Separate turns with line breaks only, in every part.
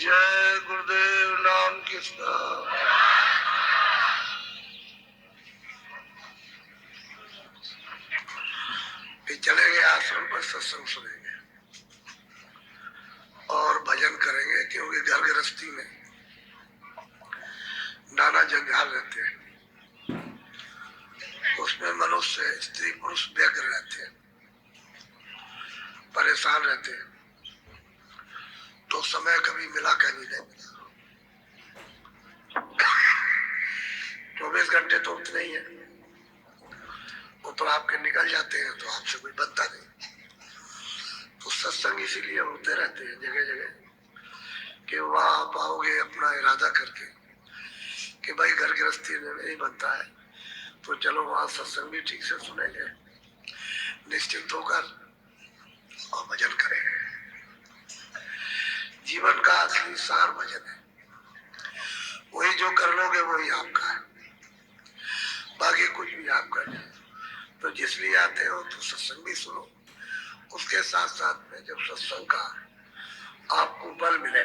जय गुरुदेव नाम किसका। चलेंगे आश्रम पर, सत्संग सुनेंगे और भजन करेंगे, क्योंकि घर गृहस्थी में नाना जंजाल रहते हैं। उसमें मनुष्य स्त्री पुरुष व्यग्र रहते हैं, परेशान रहते हैं, तो समय कभी मिला कभी नहीं मिला। 24 घंटे तो उतने ही है, वो तो आपके निकल जाते हैं, तो आपसे कोई बनता नहीं। तो सत्संग इसीलिए होते रहते हैं जगह जगह कि वहां आप आओगे अपना इरादा करके कि भाई घर गृहस्थी में नहीं बनता है, तो चलो वहां सत्संग भी ठीक से सुनेंगे, निश्चिंत होकर और भजन करेंगे। जीवन का असली सार भजन है, वही जो कर लोगे वही आपका है, बाकी कुछ भी आपका नहीं। तो जिसलिए आते हो तो सत्संग भी सुनो, उसके साथ साथ में जब सत्संग का आपको बल मिले,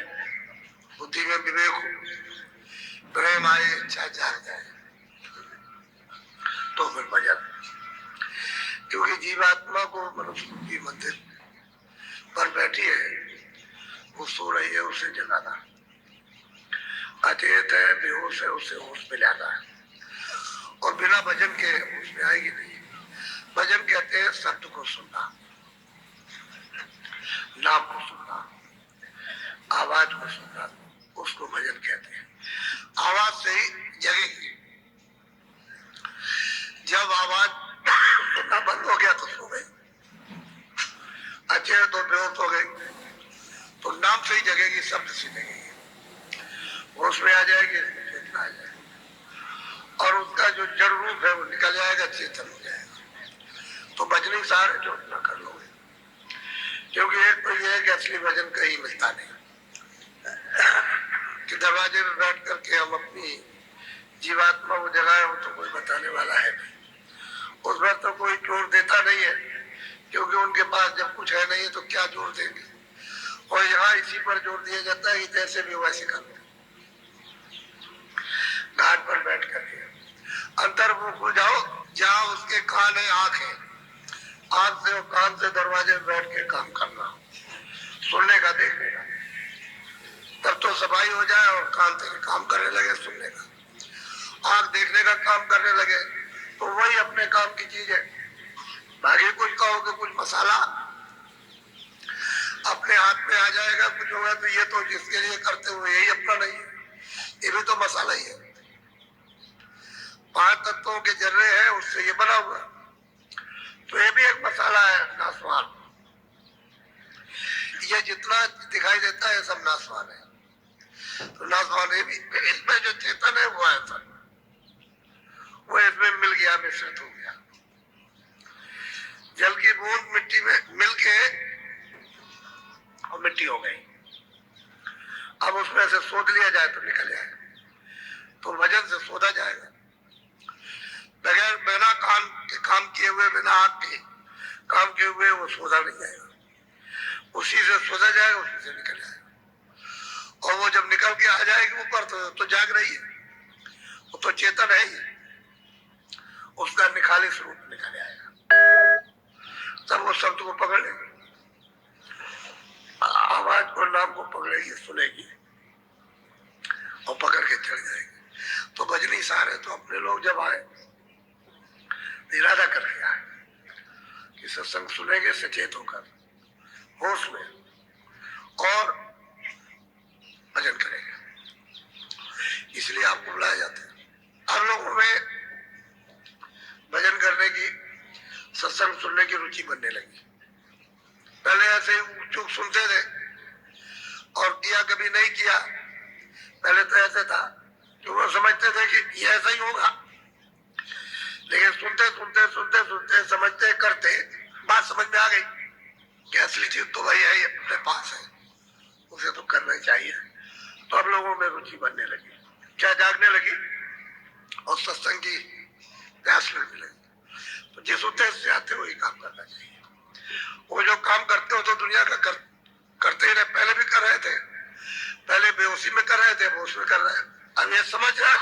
बुद्धि में विवेक हो, प्रेम आए, इच्छा जाग जाए, तो फिर भजन। क्योंकि जीवात्मा को मनुष्य की मंदिर पर बैठी है, वो सो रही है, उसे जगाना, अचेत है, बेहोश है, उसे होश में लाना है। और बिना भजन के होश में आएगी नहीं। भजन कहते हैं शब्द को सुनना, नाम को सुनना, आवाज को सुनना, उसको भजन कहते हैं। आवाज से ही जगेगी। जब आवाज सुनना बंद हो गया तो सो गई, अच्छे तो बेहोश हो गई, तो नाम से ही जगेगी, शब्द से जगेगी, होश में आ जाएगी, चेतना आ जाएगी, और उसका जो जड़ रूप है वो निकल जाएगा, चेतन हो जाएगा। तो भजनी सार जो अपना कर लोगे, क्योंकि एक तो ये है कि असली भजन कहीं मिलता नहीं कि दरवाजे में बैठ करके हम अपनी जीवात्मा को जगाए, हो तो कोई बताने वाला है नहीं, उसमें तो कोई जोर देता नहीं है, क्योंकि उनके पास जब कुछ है नहीं है तो क्या जोर देंगे। और यहाँ इसी पर जोर दिया जाता है कि जैसे भी वैसे कर लो, घाट पर बैठ करके अंतर्मुख हो जाओ, जहाँ उसके कान है, आंख है, आंख से और कान से दरवाजे में बैठ के काम करना, सुनने का, देखने का, तब तो सफाई हो जाए और कान से काम करने लगे सुनने का, आंख देखने का काम करने लगे, तो वही अपने काम की चीज है। बाकी कुछ कहोगे, कुछ मसाला अपने हाथ में आ जाएगा, कुछ होगा तो ये तो जिसके लिए करते हो यही अपना नहीं है, ये भी तो मसाला ही है। 5 तत्वों के जर्रे हैं, उससे ये बना हुआ, तो ये भी एक मसाला है, नासवान। ये जितना दिखाई देता है सब नासवान है। तो नासवान ये भी, इसमें जो चेतन है वो ऐसा, वो इसमें मिल गया, मिश्रित हो गया। जल की बूंद मिट्टी में मिल के और मिट्टी हो गई, अब उसमें से सोध लिया जाए तो निकल जाएगा, तो वजन से सोधा जाएगा। बगैर बिना कान के काम किए हुए, बिना आंख के काम किए हुए वो सोधा नहीं जाएगा, उसी से सोधा जाएगा, उसी से निकल जाएगा। और वो जब निकल के आ जाएगी ऊपर तो जाग रही है, वो तो चेतन है ही, उसका निखालिस रूप निकल आएगा, तब वो शब्द को पकड़ लेगी, आवाज और नाम को पकड़ेगी, सुनेगी और पकड़ के चढ़ जाएगी। तो भजनी सार है। तो अपने लोग जब आए, इरादा करके आए कि सत्संग सुनेंगे सचेत होकर, होश में, और भजन करेंगे, इसलिए आपको बुलाया जाता है। हम लोगों में भजन करने की, सत्संग सुनने की रुचि बनने लगी। पहले ऐसे चुप सुनते थे और किया कभी नहीं किया। पहले तो ऐसे था कि वो समझते थे कि ये ऐसा ही होगा, लेकिन सुनते सुनते सुनते सुनते समझते करते बात समझ में आ गई कि असली चीज तो वही है, ये अपने पास है, उसे तो करना ही चाहिए। तो अब लोगों में रुचि बनने लगी, क्या जागने लगी, और सत्संग की प्यास लगने लगी। तो जिस उद्देश्य से आते हो वही काम करना चाहिए। वो जो काम करते हो तो दुनिया का करते ही रहे, पहले भी कर रहे थे, पहले बेहोशी में कर रहे थे, होश में कर रहे हैं। अब ये समझ रहा है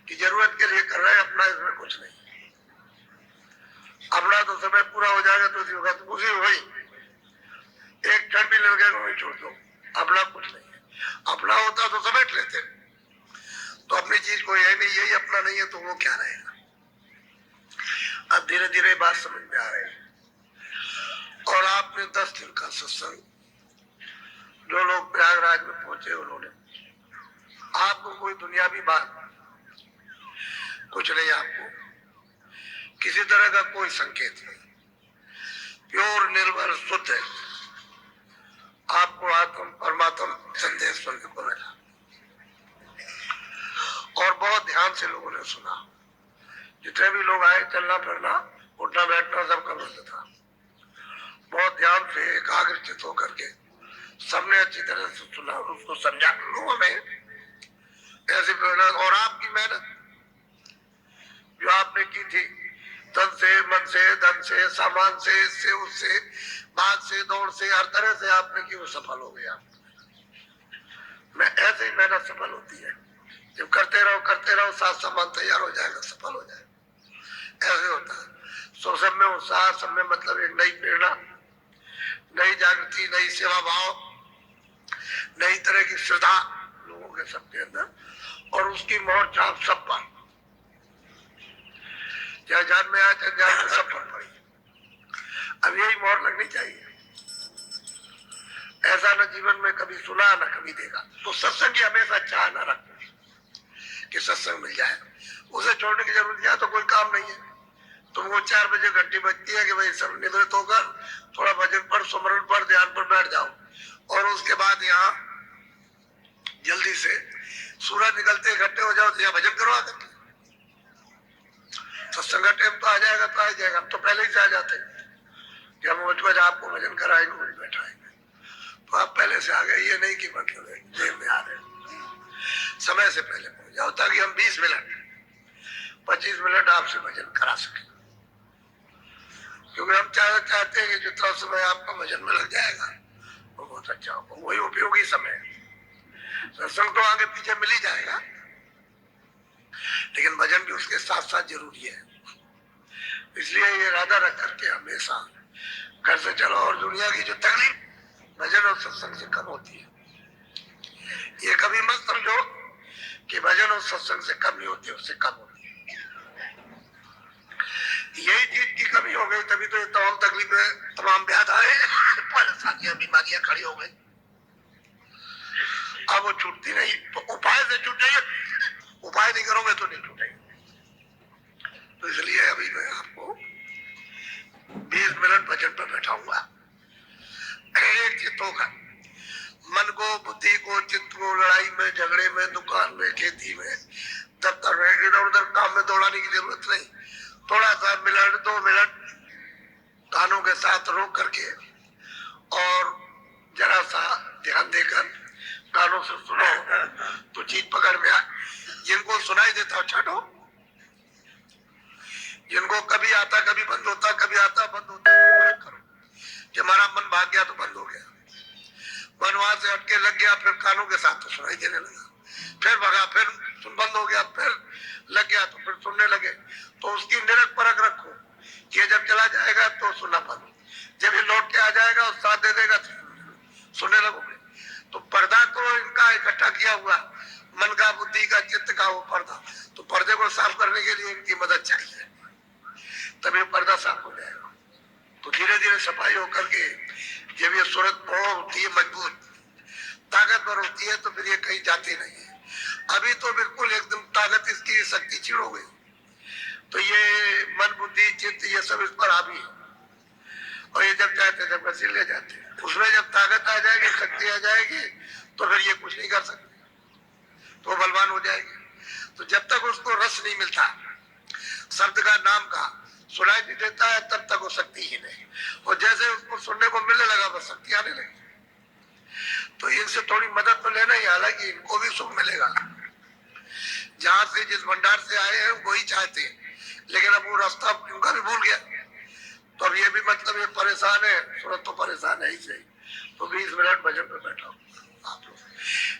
कि जरूरत के लिए कर रहे हैं, अपना इसमें कुछ नहीं। अपना तो समय पूरा हो जाएगा तो होगा, तो खुशी हो गई, एक क्षण भी लड़के को नहीं छोड़ दो, अपना कुछ नहीं है। अपना होता तो समेट लेते, तो अपनी चीज को यही नहीं, यही अपना नहीं है तो वो क्या रहेगा। अब धीरे धीरे बात समझ में आ रही है। और आपने 10 दिन का सत्संग, जो लोग प्रयागराज में पहुंचे उन्होंने, आपको कोई दुनियावी बात कुछ नहीं, आपको किसी तरह का कोई संकेत नहीं, प्योर निर्मल शुद्ध है, आपको आत्म परमात्मा संदेश सुनने को मिला। और बहुत ध्यान से लोगों ने सुना, जितने भी लोग आए, चलना फिरना उठना बैठना सबका बंद था। बहुत ध्यान से एकाग्रचित होकर के सबने अच्छी तरह से सुना और उसको समझा। लोगों में ऐसी प्रेरणा और आपकी मेहनत जो आपने की थी, तन से, मन से, धन से, सामान से, इससे उससे, बात से, दौड़ से, हर तरह से आपने की, वो सफल हो गया। मैं ऐसे ही मेहनत सफल होती है, जब करते रहो साथ सामान तैयार हो जाएगा, सफल हो जाएगा। ऐसे होता है। सो सब में उत्साह, सब में मतलब एक नई प्रेरणा, नई जागृति, नई सेवा भाव, नई तरह की श्रद्धा लोगों के सबके अंदर, और उसकी मोहर छाप सब पर, चाहे जान में आए चाहे जान में, सब पर पड़ी। अब यही मोहर लगनी चाहिए। ऐसा न जीवन में कभी सुना न कभी देखा। तो सत्संग की हमेशा चाह न रखो कि सत्संग मिल जाए, उसे छोड़ने की जरूरत है तो कोई काम नहीं है। तुमको 4 बजे घंटी बजती है कि भाई सब निवृत्त होकर थोड़ा भजन पर, सुमरन पर, ध्यान पर बैठ जाओ, और उसके बाद यहाँ जल्दी से सूरज निकलते इकट्ठे हो जाओ तो यहाँ भजन करवा देते। सत्संग का टाइम तो आ जाएगा तो आ जाएगा, हम तो पहले ही से आ जाते कि हम मुझको आपको भजन कराएंगे, मुझे बैठाएंगे, तो आप पहले से आ गए। ये नहीं कि मतलब है देर में आ रहे, समय से पहले पहुंच जाओ ताकि हम 20 मिनट 25 मिनट आपसे भजन करा सके। क्योंकि हम चाहते हैं कि जितना समय आपका भजन में लग जाएगा वो बहुत अच्छा होगा, वही उपयोगी समय है। सत्संग तो आगे पीछे मिल ही जाएगा, लेकिन भजन भी उसके साथ साथ जरूरी है। इसलिए ये इरादा रख करके हमेशा घर से चलो। और दुनिया की जो तकलीफ भजन और सत्संग से कम होती है, ये कभी मत समझो कि भजन और सत्संग से कम नहीं होती, उससे कम होती है। यही चीज की कमी हो गई, तभी तो ये तमाम तकलीफें, तमाम व्याध आए, परेशानियां, बीमारियां खड़ी हो गई। अब वो छूटती नहीं, तो उपाय से छूटेगी, उपाय नहीं करोगे तो नहीं छूटेगी। तो इसलिए अभी मैं आपको 20 मिनट भजन पर बैठाऊंगा, एक चित्त होकर, मन को, बुद्धि को, चित्त को लड़ाई में, झगड़े में, दुकान में, खेती में, दफ्तर में, इधर उधर काम में दौड़ाने की जरूरत नहीं। थोड़ा सा मिनट 2 मिनट कानों के साथ रोक करके और जरा सा ध्यान देकर कानों से सुनो तो चीज पकड़ में आ। जिनको सुनाई देता छठो, जिनको कभी आता कभी बंद होता, कभी आता बंद होता, तो करो कि हमारा मन भाग गया तो बंद हो गया, मन वहां से हटके लग गया, फिर कानों के साथ तो सुनाई देने लगा, फिर भगा, फिर सुन बंद हो गया, फिर लग गया तो फिर सुनने लगे। तो उसकी निरख परख रखो, ये जब चला जाएगा तो सुनना बंद, जब ये लौट के आ जाएगा और साथ दे देगा तो सुनने लगोगे। तो पर्दा तो इनका इकट्ठा किया हुआ, मन का, बुद्धि का, चित्त का वो पर्दा, तो पर्दे को साफ करने के लिए इनकी मदद चाहिए, तभी पर्दा साफ हो जाएगा। तो धीरे धीरे सफाई होकर के जब ये सूरत होती है, मजबूत ताकतवर होती है, तो फिर ये कहीं जाती नहीं है। अभी तो बिल्कुल एकदम ताकत, इसकी शक्ति छीड़ हो गई, तो ये मन, बुद्धि, चित्त, ये सब इस पर हावी है, और ये जब चाहते जब गति ले जाते हैं। उसमें जब ताकत आ जाएगी, शक्ति आ जाएगी, तो फिर ये कुछ नहीं कर सकते, तो बलवान हो जाएगी। तो जब तक उसको रस नहीं मिलता, शब्द का, नाम का सुनाई नहीं देता है, तब तक वो शक्ति ही नहीं। और जैसे उसको सुनने को मिलने लगा, बस शक्ति आने लगी। तो इनसे थोड़ी मदद तो लेना ही, हालांकि इनको भी सुख मिलेगा। जहां से, जिस भंडार से आए हैं वही चाहते हैं, लेकिन अब वो रास्ता उनका भी भूल गया, तो अब ये भी मतलब ये परेशान है, सूरत तो परेशान है ही सही। तो 20 मिनट भजन पे बैठा हूं।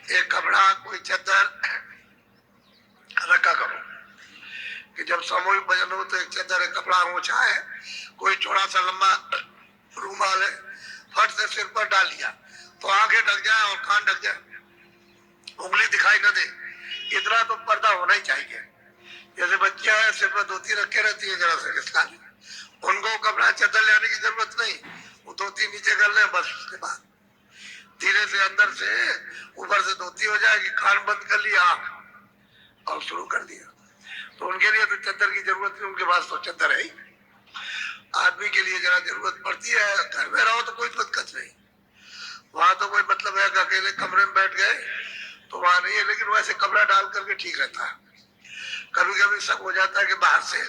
एक कपड़ा कोई चादर रखा करो कि जब सामूहिक भजन हो तो एक चादर एक कपड़ा ऊंचा है, कोई चौड़ा सा लंबा रूमाल है, फट से सिर पर डाल लिया तो आंखें ढक जाए और कान ढक जाए, उंगली दिखाई न दे, इतना तो पर्दा होना ही चाहिए। जैसे बच्चियां हैं सिर पर धोती रखे रहती है जरा से किसका, उनको कपड़ा चादर लेने की जरूरत नहीं, वो धोती नीचे कर ले बस, उसके बाद धीरे से अंदर से ऊपर से धोती हो जाएगी, कान बंद कर लिया और शुरू कर दिया। तो उनके लिए तो चादर की जरूरत नहीं, उनके पास तो चादर है ही। आदमी के लिए जरा जरूरत पड़ती है, घर में रहो तो कोई दिक्कत नहीं, वहां तो कोई मतलब है कि अकेले कमरे में बैठ गए तो वहां नहीं है, लेकिन वैसे कपड़ा डाल करके ठीक रहता है। कभी कभी शक हो जाता है कि बाहर से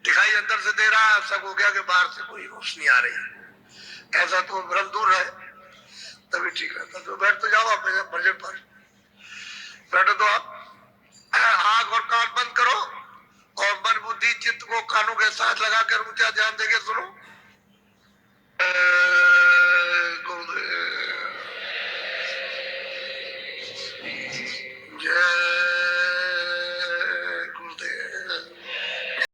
दिखाई अंदर से दे रहा है, शक हो गया कि बाहर से कोई रोशनी आ रही है, ऐसा तो भ्रम दूर रहे तभी ठीक रहता। तो बैठ तो जाओ अपने बजट पर, बैठो तो आप आंख और कान बंद करो और मन बुद्धि चित्त को कानों के साथ लगाकर ऊंचा ध्यान देके सुनो।